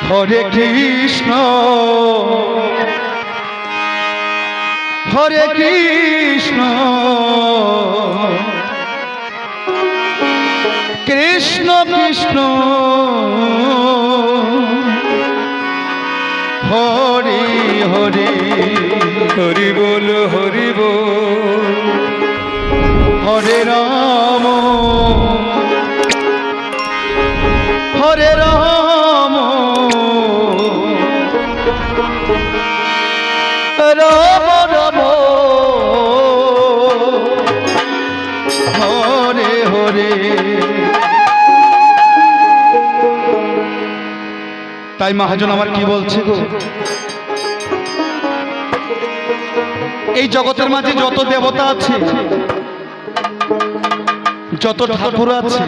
হরে কৃষ্ণ হরে কৃষ্ণ কৃষ্ণ কৃষ্ণ হরি হরি হরি বল হরি বল। হরে রাম হরে রাম রাম রাম হরে হরে। তাই মহাজন আমার কি বলছে গো, এই জগতের মাঝে যত দেবতা আছে, যত ঠাকুর আছে,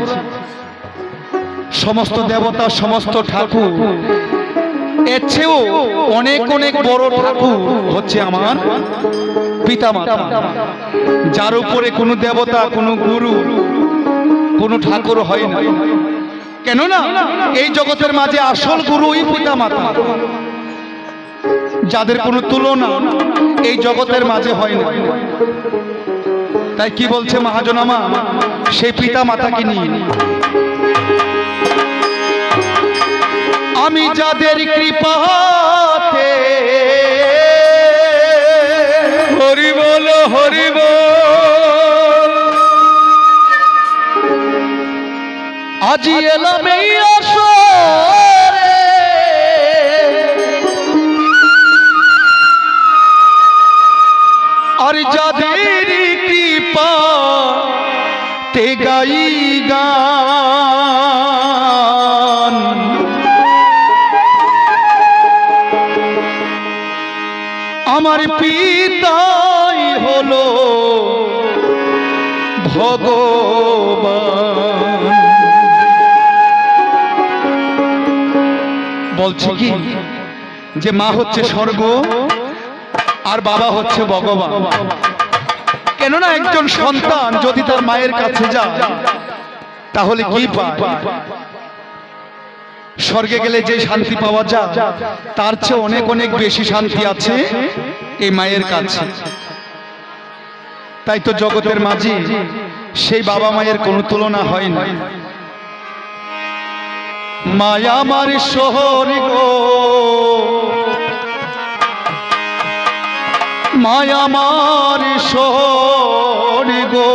সমস্ত দেবতা সমস্ত ঠাকুর, এর চেয়েও অনেক অনেক বড় ঠাকুর হচ্ছে আমার পিতামাতা, যার উপরে কোনো দেবতা কোনো গুরু কোনো ঠাকুর হয় না। কেননা এই জগতের মাঝে আসল গুরুই পিতামাতা, যাদের কোনো তুলনা এই জগতের মাঝে হয় না। তাই কি বলছে মহাজন আমার, সেই পিতা মাতাকে নিয়ে, আমি যাদের কৃপাতে হরি বল হরি বল। আজি এলাম এই আসরে, আর যাদের কৃপা তে গাই গান, আমার পিতাই হলো ভগবান। বলছে কি যে মা হচ্ছে স্বর্গ আর বাবা হচ্ছে ভগবান। কেননা একজন সন্তান যদি তার মায়ের কাছে যায় তাহলে কি পায়? স্বর্গে গেলে যে শান্তি পাওয়া যায় তার চেয়ে অনেক অনেক বেশি শান্তি আছে এই মায়ের কাছে। তাই তো জগতের মাঝে সেই বাবা মায়ের কোনো তুলনা হয় না। মায়া আমার শহর গো, মায়া আমার শহর গো,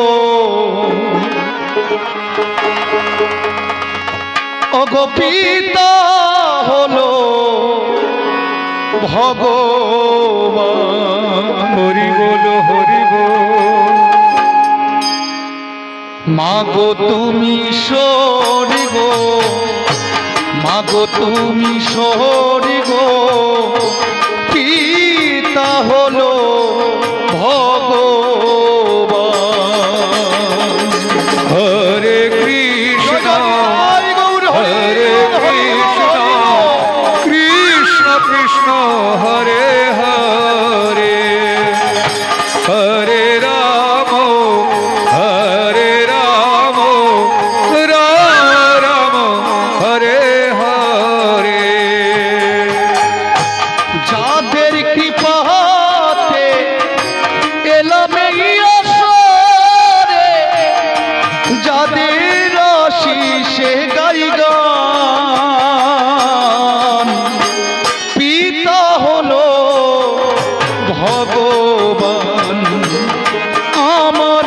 ওগো পিতা হলো ভগবান। হরি বল হরি বল। মাগো তুমি ঈশ্বরী গো, মাগো তুমি ঈশ্বরী গো, পিতা হলো ভগবান। হরে কৃষ্ণ হরে কৃষ্ণ কৃষ্ণ কৃষ্ণ হরে হরে। হরে রাম হরে রাম রাম রাম হরে হরে। যাদের কৃপাতে এলাম এই আসরে, যাদের আশিসে গাই গান, পিতা হলো ভগবান। আমার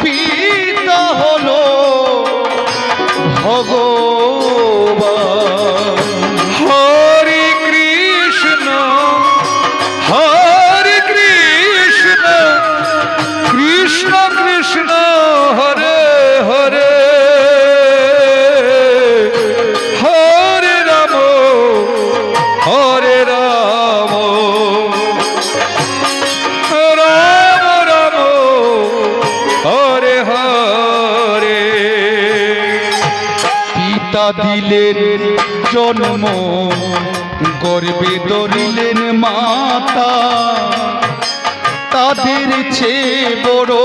পিতা হলো ভগবান। হরে কৃষ্ণ হরে কৃষ্ণ কৃষ্ণ কৃষ্ণ হরে হরে। হরে রাম হরে রাম রাম রাম হরে হরে। পিতা দিলেন জন্ম, গর্বে ধরিলেন মাতা, তাদের চেয়ে বড়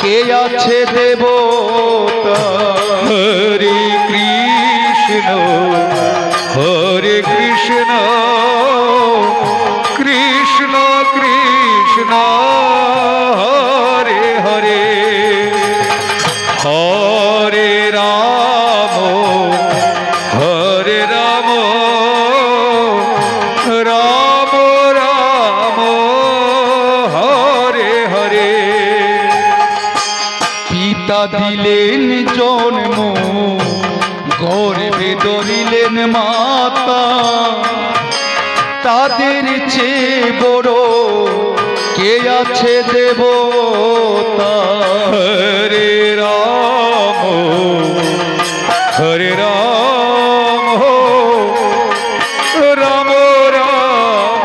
কে আছে দেবতা। হরে কৃষ্ণ হরে কৃষ্ণ কৃষ্ণ কৃষ্ণ হরে হরে হরে রাম হরে রাম রাম রাম হরে হরে পিতা দিলেন জন্ম গর্ভে ধরিলেন মাতা তাদের চেয়ে বড় কে আছে দেবতা হরে রাম হরে রাম রাম রাম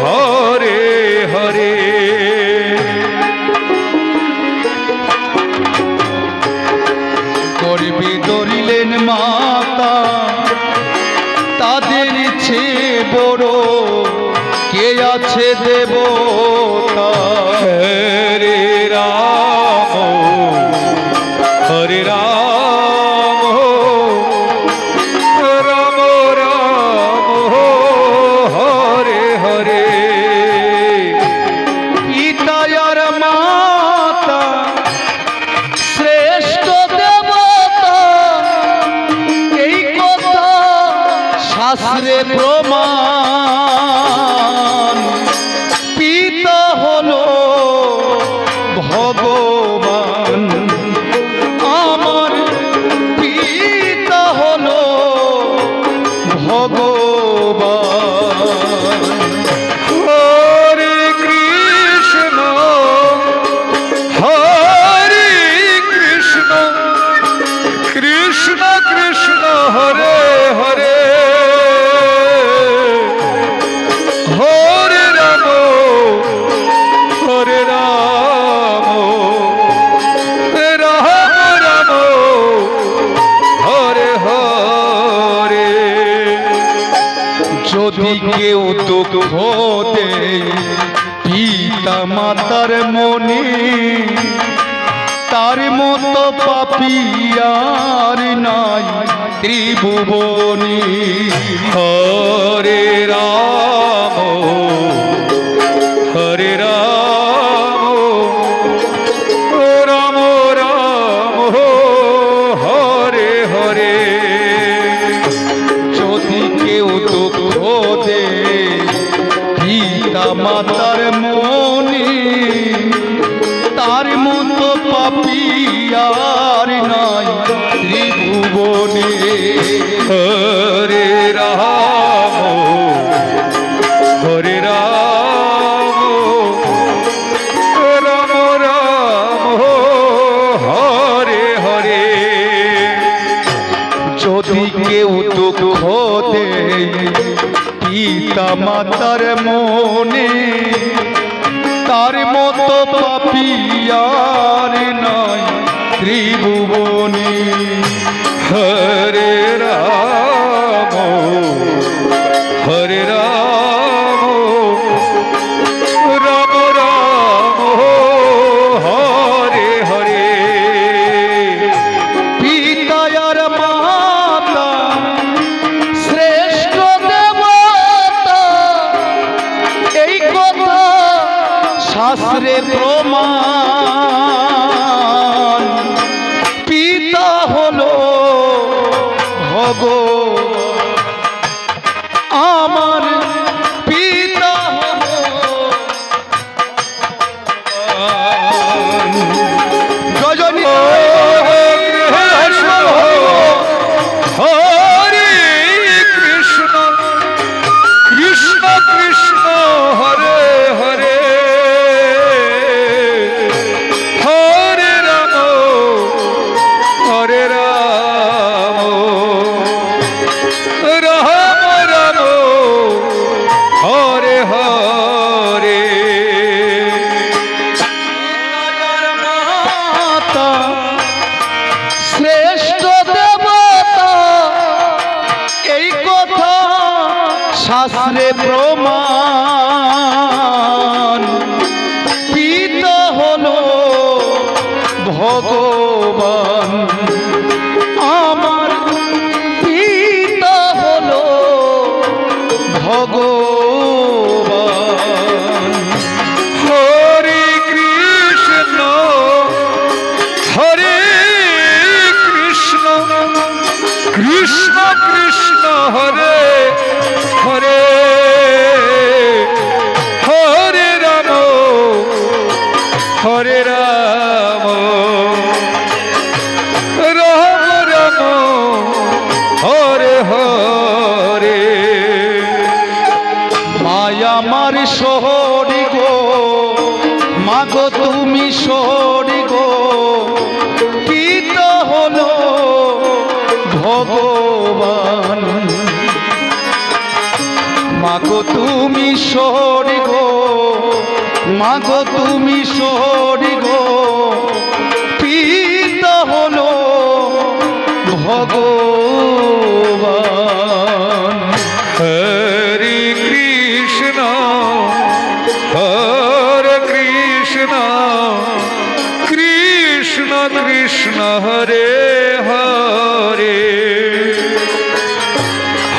হরে হরে গর্ভে ধরিলেন মাতা তাদের চেয়ে বড় কে আছে দেবতা হরে রাম হরে রাম রাম রাম হরে হরে পিতা আর মাতা শ্রেষ্ঠ দেবতা এই কথা শাস্ত্রে প্রমাণ পিতা হলো ভগবান আমার পিতা হলো ভগবান হরে কৃষ্ণ হরে কৃষ্ণ কৃষ্ণ কৃষ্ণ হরে হরে হরে রাম হরে রাম রাম রাম হরে হরে যদি কেউ দুঃখ দেয় পিতা মাতার মনে তার মতো পাপী আর নাই ত্রিভুবনে হরে রাম হরে রাম রাম রাম হরে হরে যদি কেউ দুঃখ দেয় পিতা মাতার মনে তার মতো পাপী আর নাই ত্রিভুবনে হরে রাম হরে রাম রাম রাম হরে হরে যদি কেউ দুঃখ দেয় পিতা মাতার মনে তার মতো পাপী আর নাই ত্রিভুবনে হরে রাম হরে রাম রাম রাম হরে হরে পিতা আর মাতা শ্রেষ্ঠ দেবতা এই কথা শাস্ত্রে প্রমাণ পিতা হলো ভগবান আমার পিতা হলো ভগবান। রজনী হরে কৃষ্ণ কৃষ্ণ কৃষ্ণ হরে হরে হরে রাম হরে রাম রাম রাম হরে হরে মাতা শ্রেষ্ঠ দেবতা এই কথা শাস্ত্রে প্রমাণ পিতা হলো ভগবান আমার পিতা হলো কৃষ্ণ কৃষ্ণ হরে হরে হরে রাম হরে রাম রাম রাম হরে হরে মায়া আমার শহরি গো মাগো তুমি শহরি গো পিতা হলো ভগবান মাগো তুমি শহরি গো মাগো তুমি শহরি গো পিতা হলো ভগবান হরে কৃষ্ণ হরে কৃষ্ণ কৃষ্ণ কৃষ্ণ হরে হরে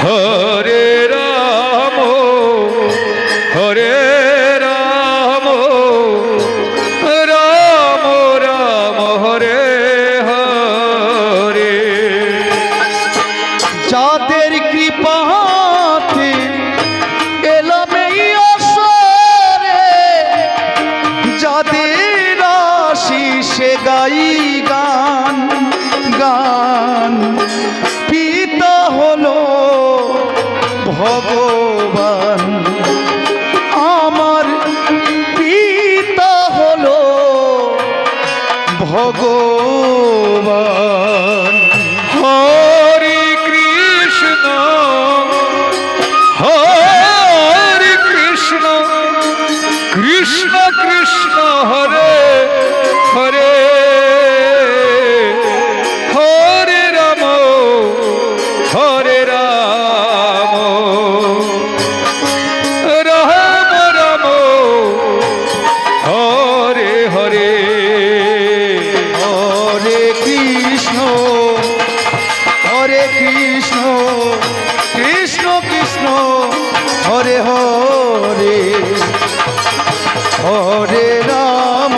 হরে রাম হরে রাম রাম রাম হরে হরে যাদের কৃপাতে এলাম এই আসরে যাদের আশিসে গাই গান গান পিতা হলো ভগবান আমার পিতা হলো ভগবান হরে কৃষ্ণ হরে কৃষ্ণ কৃষ্ণ কৃষ্ণ হরে হরে হরে রাম হরে রাম রাম রাম হরে হরে হরে কৃষ্ণ কৃষ্ণ কৃষ্ণ হরে হরে হরে রাম